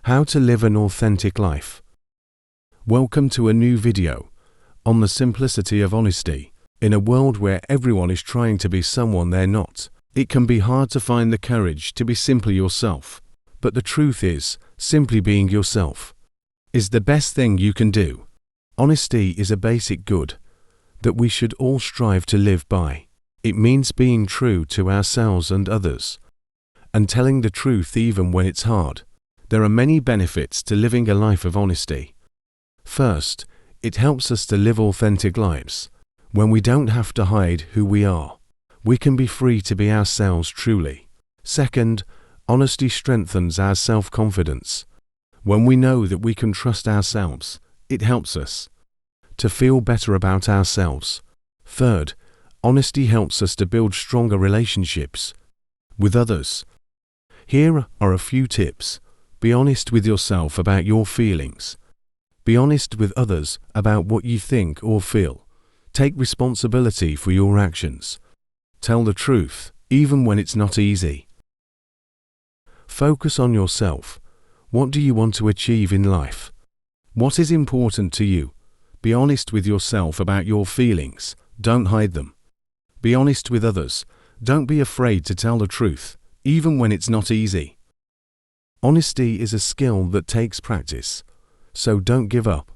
How to live an authentic life. Welcome to a new video on the simplicity of honesty. In a world where everyone is trying to be someone they're not, it can be hard to find the courage to be simply yourself. But the truth is, simply being yourself is the best thing you can do. Honesty is a basic good that we should all strive to live by. It means being true to ourselves and others, and telling the truth even when it's hard. There are many benefits to living a life of honesty. First, it helps us to live authentic lives. When we don't have to hide who we are, we can be free to be ourselves truly. Second, honesty strengthens our self-confidence. When we know that we can trust ourselves, it helps us to feel better about ourselves. Third, honesty helps us to build stronger relationships with others. Here are a few tips. Be honest with yourself about your feelings. Be honest with others about what you think or feel. Take responsibility for your actions. Tell the truth, even when it's not easy. Focus on yourself. What do you want to achieve in life? What is important to you? Be honest with yourself about your feelings. Don't hide them. Be honest with others. Don't be afraid to tell the truth, even when it's not easy. Honesty is a skill that takes practice, so don't give up.